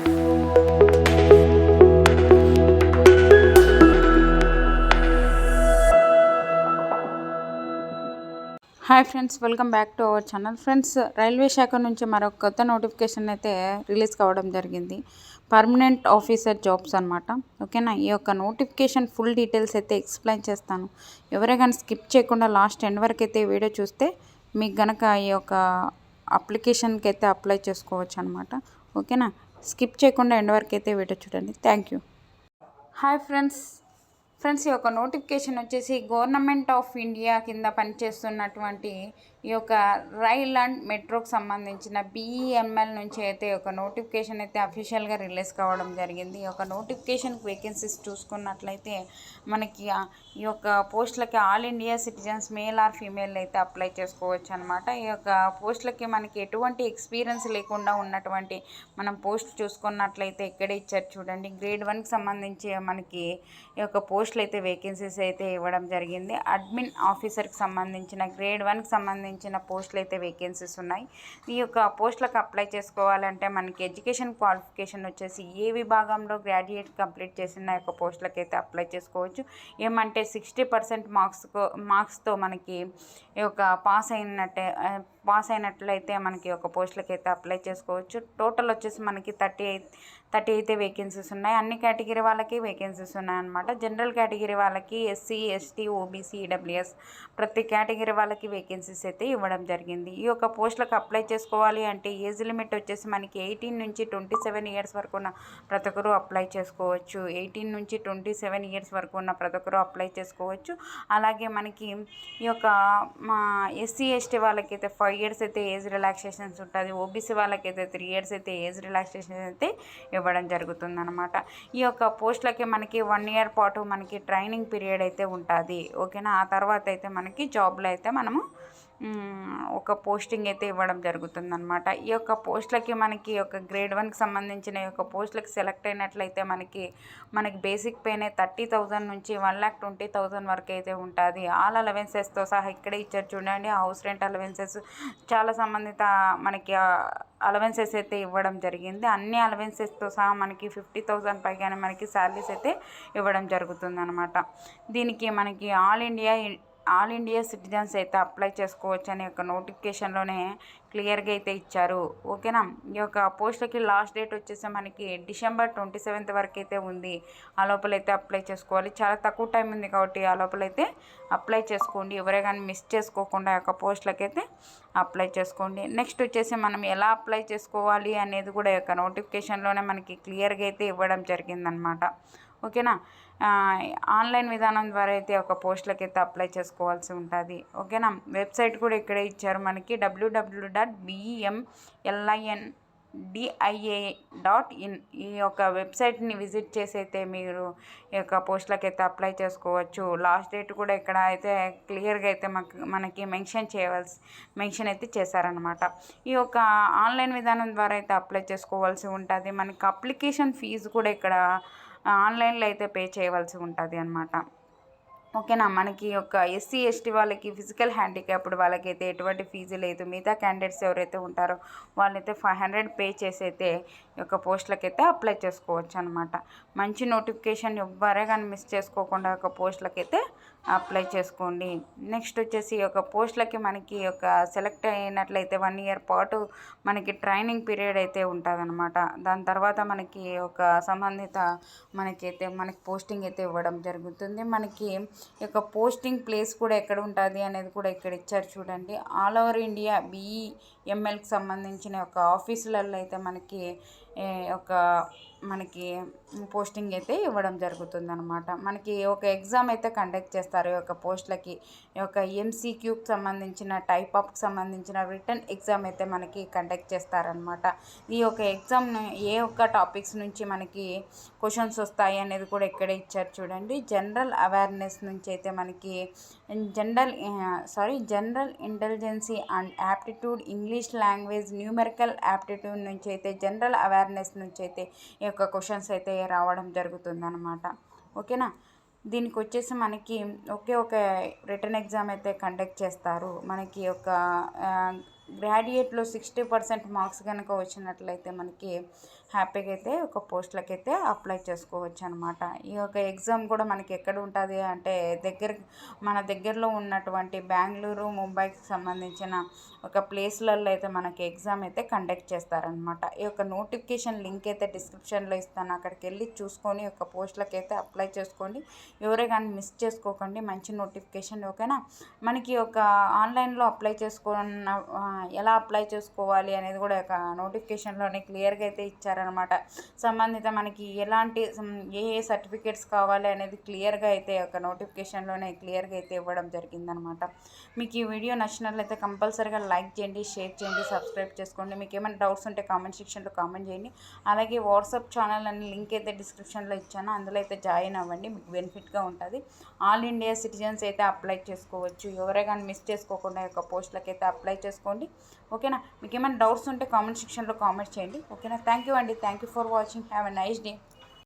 Hi friends, welcome back to our channel. Friends, railway శాఖ నుంచి మరొక కొత్త నోటిఫికేషన్ అయితే రిలీజ్ కావడం జరిగింది. పర్మనెంట్ ఆఫీసర్ జాబ్స్ అనమాట. ఓకేనా, ఈ యొక్క నోటిఫికేషన్ ఫుల్ డీటెయిల్స్ అయితే ఎక్స్ప్లెయిన్ చేస్తాను. ఎవరే కానీ స్కిప్ చేయకుండా లాస్ట్ ఎండ్ వరకు అయితే వీడియో చూస్తే మీకు గనక ఈ యొక్క అప్లికేషన్కి అయితే అప్లై చేసుకోవచ్చు అనమాట. ఓకేనా, స్కిప్ చేయకుండా ఎండ్ వరకు అయితే వీడియో చూడండి. Thank you. హాయ్ ఫ్రెండ్స్, ఈ యొక్క నోటిఫికేషన్ వచ్చేసి గవర్నమెంట్ ఆఫ్ ఇండియా కింద పనిచేస్తున్నటువంటి ఈ యొక్క రైల్ అండ్ మెట్రోకి సంబంధించిన BEML నుంచి అయితే ఒక నోటిఫికేషన్ అయితే అఫీషియల్గా రిలీజ్ కావడం జరిగింది. ఈ యొక్క నోటిఫికేషన్కి వేకెన్సీస్ చూసుకున్నట్లయితే మనకి ఈ యొక్క పోస్టులకి all India citizens male or female అయితే అప్లై చేసుకోవచ్చు అనమాట. ఈ యొక్క పోస్టులకి మనకి ఎటువంటి ఎక్స్పీరియన్స్ లేకుండా ఉన్నటువంటి మనం పోస్ట్ చూసుకున్నట్లయితే ఇక్కడే ఇచ్చారు చూడండి. గ్రేడ్ 1కి సంబంధించి మనకి ఈ యొక్క పోస్టులు అయితే వేకెన్సీస్ అయితే ఇవ్వడం జరిగింది. అడ్మిన్ ఆఫీసర్కి సంబంధించిన గ్రేడ్ 1కి సంబంధించిన పోస్టులు అయితే వేకెన్సీస్ ఉన్నాయి. ఈ యొక్క పోస్టులకు అప్లై చేసుకోవాలంటే మనకి ఎడ్యుకేషన్ క్వాలిఫికేషన్ వచ్చేసి ఏ విభాగంలో గ్రాడ్యుయేట్ కంప్లీట్ చేసిన యొక్క పోస్టులకు అయితే అప్లై చేసుకోవచ్చు. ఏమంటే 60% మార్క్స్తో మనకి ఈ యొక్క పాస్ అయినట్లయితే మనకి ఒక పోస్టులకి అయితే అప్లై చేసుకోవచ్చు. టోటల్ వచ్చేసి మనకి 30 అయితే వేకెన్సీస్ ఉన్నాయి. అన్ని కేటగిరీ వాళ్ళకి వేకెన్సీస్ ఉన్నాయన్నమాట. జనరల్ కేటగిరీ వాళ్ళకి SC, ST, OBC, EWS ప్రతి కేటగిరీ వాళ్ళకి వేకెన్సీస్ అయితే ఇవ్వడం జరిగింది. ఈ యొక్క పోస్టులకు అప్లై చేసుకోవాలి అంటే ఏజ్ లిమిట్ వచ్చేసి మనకి 18 నుంచి 27 ఇయర్స్ వరకు ఉన్న ప్రతి ఒక్కరు అప్లై చేసుకోవచ్చు. 18 నుంచి 27 ఇయర్స్ వరకు ఉన్న ప్రతి ఒక్కరు అప్లై చేసుకోవచ్చు. అలాగే మనకి ఈ యొక్క SC, ST వాళ్ళకైతే 5 ఇయర్స్ అయితే ఏజ్ రిలాక్సేషన్స్ ఉంటుంది. OBC వాళ్ళకైతే 3 ఇయర్స్ అయితే ఏజ్ రిలాక్సేషన్ అయితే ఇవ్వడం జరుగుతుంది అనమాట. ఈ యొక్క పోస్టులకి మనకి 1 ఇయర్ పాటు మనకి ట్రైనింగ్ పీరియడ్ అయితే ఉంటుంది. ఓకేనా, ఆ తర్వాత అయితే మనకి జాబ్లో అయితే మనము ఒక పోస్టింగ్ అయితే ఇవ్వడం జరుగుతుందన్నమాట. ఈ యొక్క పోస్టులకి మనకి ఒక గ్రేడ్ 1కి సంబంధించిన ఈ యొక్క పోస్టులకి సెలెక్ట్ అయినట్లయితే మనకి బేసిక్ పేనే 30,000 నుంచి 1,20,000 వరకు అయితే ఉంటుంది. ఆల్ అలవెన్సెస్తో సహా ఇక్కడే ఇచ్చారు చూడండి. హౌస్ రెంట్ అలవెన్సెస్, చాలా సంబంధిత మనకి అలవెన్సెస్ అయితే ఇవ్వడం జరిగింది. అన్ని అలవెన్సెస్తో సహా మనకి 50,000 పైగానే మనకి శాలరీస్ అయితే ఇవ్వడం జరుగుతుంది అనమాట. దీనికి మనకి ఆల్ ఇండియా సిటిజన్స్ అయితే అప్లై చేసుకోవచ్చు అనే ఒక నోటిఫికేషన్లోనే క్లియర్గా అయితే ఇచ్చారు. ఓకేనా, ఈ యొక్క పోస్టులకి లాస్ట్ డేట్ వచ్చేసి మనకి December 27th వరకు అయితే ఉంది. ఆ లోపలైతే అప్లై చేసుకోవాలి. చాలా తక్కువ టైం ఉంది కాబట్టి ఆ లోపలైతే అప్లై చేసుకోండి. ఎవరే కానీ మిస్ చేసుకోకుండా యొక్క పోస్టులకి అయితే అప్లై చేసుకోండి. నెక్స్ట్ వచ్చేసి మనం ఎలా అప్లై చేసుకోవాలి అనేది కూడా ఈ యొక్క నోటిఫికేషన్లోనే మనకి క్లియర్గా అయితే ఇవ్వడం జరిగిందనమాట. ఓకేనా, ఆన్లైన్ విధానం ద్వారా అయితే ఒక పోస్టులకి అయితే అప్లై చేసుకోవాల్సి ఉంటుంది. ఓకేనా, వెబ్సైట్ కూడా ఇక్కడే ఇచ్చారు మనకి www.bemlia.in. ఈ యొక్క వెబ్సైట్ని విజిట్ చేసి అయితే మీరు ఈ యొక్క పోస్టులకి అయితే అప్లై చేసుకోవచ్చు. లాస్ట్ డేట్ కూడా ఇక్కడ అయితే క్లియర్గా అయితే మనకి మెన్షన్ అయితే చేశారనమాట. ఈ యొక్క ఆన్లైన్ విధానం ద్వారా అయితే అప్లై చేసుకోవాల్సి ఉంటుంది. మనకి అప్లికేషన్ ఫీజు కూడా ఇక్కడ ఆన్లైన్లో అయితే పే చేయవలసి ఉంటుంది అనమాట. ఓకేనా, మనకి యొక్క SC, ST వాళ్ళకి ఫిజికల్ హ్యాండిక్యాప్డ్ వాళ్ళకైతే ఎటువంటి ఫీజు లేదు. మిగతా క్యాండిడేట్స్ ఎవరైతే ఉంటారో వాళ్ళైతే 500 పే చేసి అయితే ఈ యొక్క పోస్టులకి అయితే అప్లై చేసుకోవచ్చు అనమాట. మంచి నోటిఫికేషన్, ఎవ్వరే కానీ మిస్ చేసుకోకుండా ఒక పోస్టులకి అయితే అప్లై చేసుకోండి. నెక్స్ట్ వచ్చేసి ఈ యొక్క పోస్టులకి మనకి ఒక సెలెక్ట్ అయినట్లయితే 1 ఇయర్ పాటు మనకి ట్రైనింగ్ పీరియడ్ అయితే ఉంటుంది అనమాట. దాని తర్వాత మనకి ఒక సంబంధిత మనకి పోస్టింగ్ అయితే ఇవ్వడం జరుగుతుంది. మనకి ఈ యొక్క పోస్టింగ్ ప్లేస్ కూడా ఎక్కడ ఉంటుంది అనేది కూడా ఇక్కడ ఇచ్చారు చూడండి. ఆల్ ఓవర్ ఇండియా BEMLకి సంబంధించిన ఒక ఆఫీసులలో అయితే మనకి పోస్టింగ్ అయితే ఇవ్వడం జరుగుతుంది అనమాట. మనకి ఒక ఎగ్జామ్ అయితే కండక్ట్ చేస్తారు ఈ యొక్క పోస్టులకి. ఈ యొక్క MCQకి సంబంధించిన టైప్ ఆఫ్కి సంబంధించిన రిటర్న్ ఎగ్జామ్ అయితే మనకి కండక్ట్ చేస్తారనమాట. ఈ యొక్క ఎగ్జామ్ను ఏ ఒక్క టాపిక్స్ నుంచి మనకి క్వశ్చన్స్ వస్తాయి అనేది కూడా ఇక్కడే ఇచ్చారు చూడండి. జనరల్ అవేర్నెస్ నుంచి అయితే మనకి general ఇంటెలిజెన్సీ and aptitude, English language, numerical aptitude నుంచి అయితే జనరల్ అవేర్నెస్ నుంచి అయితే ఈ యొక్క క్వశ్చన్స్ అయితే రావడం జరుగుతుందన్నమాట. ఓకేనా, దీనికి వచ్చేసి మనకి ఒక రిటర్న్ ఎగ్జామ్ అయితే కండక్ట్ చేస్తారు. మనకి ఒక గ్రాడ్యుయేట్లో 60% మార్క్స్ కనుక వచ్చినట్లయితే మనకి హ్యాపీగా అయితే ఒక పోస్టులకి అయితే అప్లై చేసుకోవచ్చు అనమాట. ఈ యొక్క ఎగ్జామ్ కూడా మనకి ఎక్కడ ఉంటుంది అంటే మన దగ్గరలో ఉన్నటువంటి బెంగళూరు, ముంబైకి సంబంధించిన ఒక ప్లేస్లలో అయితే మనకి ఎగ్జామ్ అయితే కండక్ట్ చేస్తారనమాట. ఈ యొక్క నోటిఫికేషన్ లింక్ అయితే డిస్క్రిప్షన్లో ఇస్తాను, అక్కడికి వెళ్ళి చూసుకొని ఒక పోస్టులకి అయితే అప్లై చేసుకోండి. ఎవరే కానీ మిస్ చేసుకోకండి, మంచి నోటిఫికేషన్. ఓకేనా? మనకి ఒక ఆన్లైన్లో అప్లై చేసుకున్న ఎలా అప్లై చేసుకోవాలి అనేది కూడా ఒక నోటిఫికేషన్లోనే క్లియర్గా అయితే ఇచ్చారనమాట. సంబంధిత మనకి ఎలాంటి ఏ ఏ సర్టిఫికేట్స్ కావాలి అనేది క్లియర్గా అయితే ఒక నోటిఫికేషన్లోనే క్లియర్గా అయితే ఇవ్వడం జరిగిందనమాట. మీకు ఈ వీడియో నచ్చినట్లయితే కంపల్సరీగా లైక్ చేయండి, షేర్ చేయండి, సబ్స్క్రైబ్ చేసుకోండి. మీకు ఏమైనా డౌట్స్ ఉంటే కామెంట్ సెక్షన్లో కామెంట్ చేయండి. అలాగే వాట్సాప్ ఛానల్ అని లింక్ అయితే డిస్క్రిప్షన్లో ఇచ్చాను, అందులో అయితే జాయిన్ అవ్వండి, మీకు బెనిఫిట్గా ఉంటుంది. ఆల్ ఇండియా సిటిజన్స్ అయితే అప్లై చేసుకోవచ్చు. ఎవరే కానీ మిస్ చేసుకోకుండా యొక్క పోస్టులకి అయితే అప్లై చేసుకోండి. ఓకేనా? మీకు ఏమైనా డౌట్స్ ఉంటే కామెంట్ సెక్షన్లో కామెంట్ చేయండి. ఓకేనా? థ్యాంక్ యూ అండి. Thank you for watching. Have a nice day.